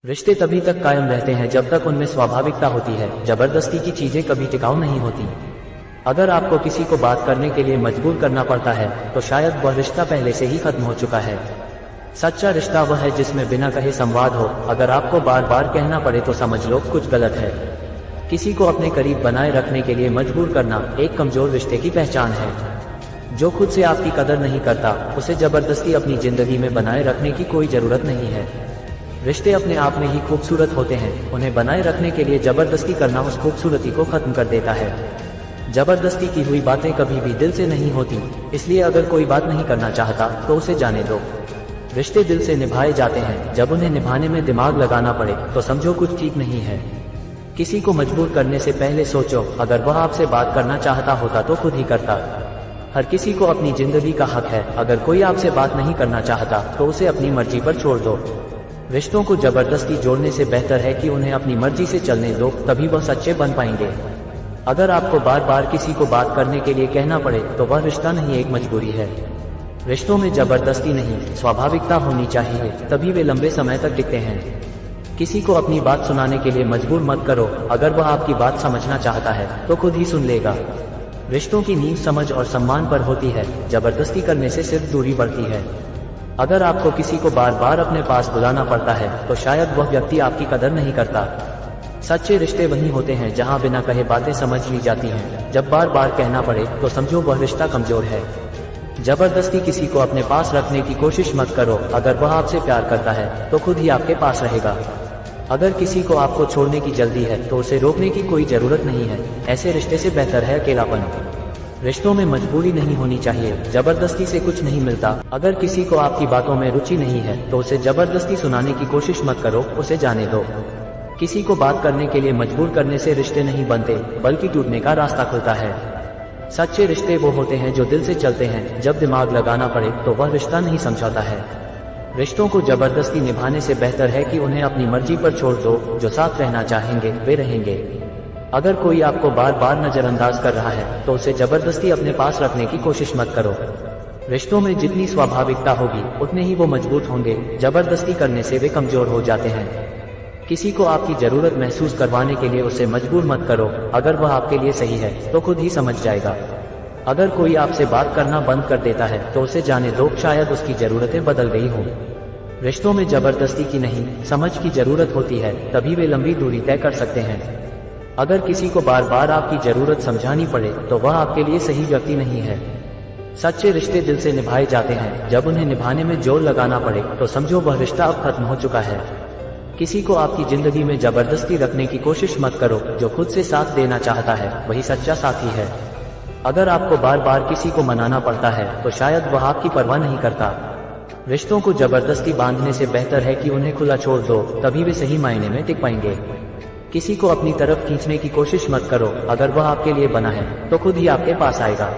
रिश्ते तभी तक कायम रहते हैं जब तक उनमें स्वाभाविकता होती है। जबरदस्ती की चीजें कभी टिकाऊ नहीं होती। अगर आपको किसी को बात करने के लिए मजबूर करना पड़ता है तो शायद वह रिश्ता पहले से ही खत्म हो चुका है। सच्चा रिश्ता वह है जिसमें बिना कहे संवाद हो। अगर आपको बार बार कहना पड़े तो समझ लो कुछ गलत है। किसी को अपने करीब बनाए रखने के लिए मजबूर करना एक कमजोर रिश्ते की पहचान है। जो खुद से आपकी कदर नहीं करता उसे जबरदस्ती अपनी जिंदगी में बनाए रखने की कोई जरूरत नहीं है। रिश्ते अपने आप में ही खूबसूरत होते हैं, उन्हें बनाए रखने के लिए जबरदस्ती करना उस खूबसूरती को खत्म कर देता है। जबरदस्ती की हुई बातें कभी भी दिल से नहीं होती, इसलिए अगर कोई बात नहीं करना चाहता तो उसे जाने दो। रिश्ते दिल से निभाए जाते हैं, जब उन्हें निभाने में दिमाग लगाना पड़े तो समझो कुछ ठीक नहीं है। किसी को मजबूर करने से पहले सोचो, अगर वह आपसे बात करना चाहता होता तो खुद ही करता। हर किसी को अपनी जिंदगी का हक है। अगर कोई आपसे बात नहीं करना चाहता तो उसे अपनी मर्जी पर छोड़ दो। रिश्तों को जबरदस्ती जोड़ने से बेहतर है कि उन्हें अपनी मर्जी से चलने दो, तभी वह सच्चे बन पाएंगे। अगर आपको बार बार किसी को बात करने के लिए कहना पड़े तो वह रिश्ता नहीं, एक मजबूरी है। रिश्तों में जबरदस्ती नहीं, स्वाभाविकता होनी चाहिए, तभी वे लंबे समय तक टिकते हैं। किसी को अपनी बात सुनाने के लिए मजबूर मत करो। अगर वह आपकी बात समझना चाहता है तो खुद ही सुन लेगा। रिश्तों की नींव समझ और सम्मान पर होती है, जबरदस्ती करने से सिर्फ दूरी बढ़ती है। अगर आपको किसी को बार बार अपने पास बुलाना पड़ता है तो शायद वह व्यक्ति आपकी कदर नहीं करता। सच्चे रिश्ते वही होते हैं जहां बिना कहे बातें समझ ली जाती हैं। जब बार बार कहना पड़े तो समझो वह रिश्ता कमजोर है। जबरदस्ती किसी को अपने पास रखने की कोशिश मत करो। अगर वह आपसे प्यार करता है तो खुद ही आपके पास रहेगा। अगर किसी को आपको छोड़ने की जल्दी है तो उसे रोकने की कोई जरूरत नहीं है। ऐसे रिश्ते से बेहतर है अकेलापन। रिश्तों में मजबूरी नहीं होनी चाहिए, जबरदस्ती से कुछ नहीं मिलता। अगर किसी को आपकी बातों में रुचि नहीं है तो उसे जबरदस्ती सुनाने की कोशिश मत करो, उसे जाने दो। किसी को बात करने के लिए मजबूर करने से रिश्ते नहीं बनते, बल्कि टूटने का रास्ता खुलता है। सच्चे रिश्ते वो होते हैं जो दिल से चलते हैं। जब दिमाग लगाना पड़े तो वह रिश्ता नहीं समझौता है। रिश्तों को जबरदस्ती निभाने से बेहतर है कि उन्हें अपनी मर्जी पर छोड़ दो। जो साथ रहना चाहेंगे वे रहेंगे। अगर कोई आपको बार बार नजरअंदाज कर रहा है तो उसे जबरदस्ती अपने पास रखने की कोशिश मत करो। रिश्तों में जितनी स्वाभाविकता होगी उतने ही वो मजबूत होंगे। जबरदस्ती करने से वे कमजोर हो जाते हैं। किसी को आपकी जरूरत महसूस करवाने के लिए उसे मजबूर मत करो। अगर वह आपके लिए सही है तो खुद ही समझ जाएगा। अगर कोई आपसे बात करना बंद कर देता है तो उसे जाने दो, शायद उसकी जरूरतें बदल गई हों। रिश्तों में जबरदस्ती की नहीं, समझ की जरूरत होती है, तभी वे लंबी दूरी तय कर सकते हैं। अगर किसी को बार बार आपकी जरूरत समझानी पड़े तो वह आपके लिए सही व्यक्ति नहीं है। सच्चे रिश्ते दिल से निभाए जाते हैं। जब उन्हें निभाने में जोर लगाना पड़े तो समझो वह रिश्ता अब खत्म हो चुका है। किसी को आपकी जिंदगी में जबरदस्ती रखने की कोशिश मत करो। जो खुद से साथ देना चाहता है वही सच्चा साथी है। अगर आपको बार बार किसी को मनाना पड़ता है तो शायद वह आपकी परवाह नहीं करता। रिश्तों को जबरदस्ती बांधने से बेहतर है कि उन्हें खुला छोड़ दो, तभी वे सही मायने में टिक पाएंगे। किसी को अपनी तरफ खींचने की कोशिश मत करो। अगर वह आपके लिए बना है तो खुद ही आपके पास आएगा।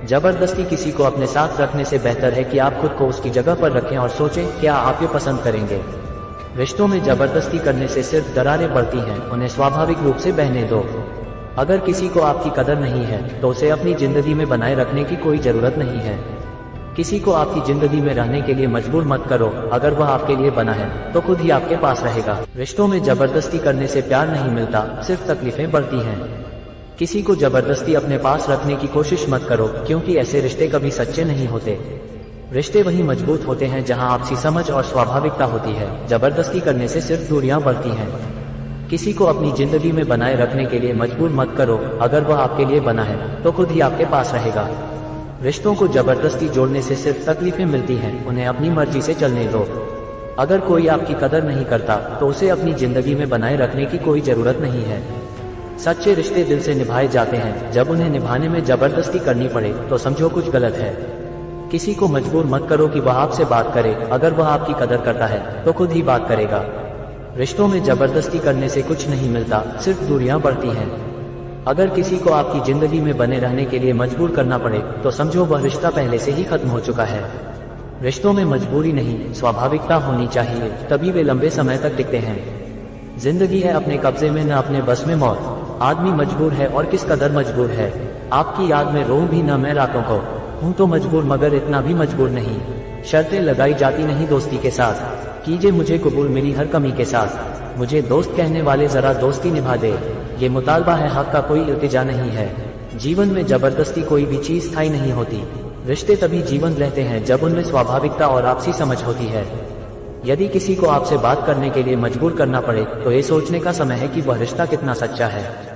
जबरदस्ती किसी को अपने साथ रखने से बेहतर है कि आप खुद को उसकी जगह पर रखें और सोचें क्या आप ये पसंद करेंगे। रिश्तों में जबरदस्ती करने से सिर्फ दरारें बढ़ती हैं, उन्हें स्वाभाविक रूप से बहने दो। अगर किसी को आपकी कदर नहीं है तो उसे अपनी जिंदगी में बनाए रखने की कोई जरूरत नहीं है। किसी को आपकी जिंदगी में रहने के लिए मजबूर मत करो। अगर वह आपके लिए बना है तो खुद ही आपके पास रहेगा। रिश्तों में जबरदस्ती करने से प्यार नहीं मिलता, सिर्फ तकलीफें बढ़ती हैं। किसी को जबरदस्ती अपने पास रखने की कोशिश मत करो, क्योंकि ऐसे रिश्ते कभी सच्चे नहीं होते। रिश्ते वही मजबूत होते हैं जहां आपसी समझ और स्वाभाविकता होती है। जबरदस्ती करने से सिर्फ दूरियां बढ़ती हैं। किसी को अपनी जिंदगी में बनाए रखने के लिए मजबूर मत करो। अगर वह आपके लिए बना है तो खुद ही आपके पास रहेगा। रिश्तों को जबरदस्ती जोड़ने से सिर्फ तकलीफें मिलती हैं, उन्हें अपनी मर्जी से चलने दो। अगर कोई आपकी कदर नहीं करता तो उसे अपनी जिंदगी में बनाए रखने की कोई जरूरत नहीं है। सच्चे रिश्ते दिल से निभाए जाते हैं। जब उन्हें निभाने में जबरदस्ती करनी पड़े तो समझो कुछ गलत है। किसी को मजबूर मत करो कि वह आपसे बात करे। अगर वह आपकी कदर करता है तो खुद ही बात करेगा। रिश्तों में जबरदस्ती करने से कुछ नहीं मिलता, सिर्फ दूरियां बढ़ती हैं। अगर किसी को आपकी जिंदगी में बने रहने के लिए मजबूर करना पड़े तो समझो वह रिश्ता पहले से ही खत्म हो चुका है। रिश्तों में मजबूरी नहीं, स्वाभाविकता होनी चाहिए, तभी वे लंबे समय तक टिकते हैं। जिंदगी है अपने कब्जे में, न अपने बस में मौत। आदमी मजबूर है और किस कदर मजबूर है। आपकी याद में रोऊं भी न मैं रातों को, हूं तो मजबूर मगर इतना भी मजबूर नहीं। शर्तें लगाई जाती नहीं दोस्ती के साथ। कीजिए मुझे कबूल मेरी हर कमी के साथ, मुझे दोस्त कहने वाले जरा दोस्ती निभा दे। ये मुतालबा है, हक का कोई इल्तिजा नहीं है। जीवन में जबरदस्ती कोई भी चीज स्थायी नहीं होती। रिश्ते तभी जीवंत रहते हैं जब उनमें स्वाभाविकता और आपसी समझ होती है। यदि किसी को आपसे बात करने के लिए मजबूर करना पड़े तो ये सोचने का समय है कि वह रिश्ता कितना सच्चा है।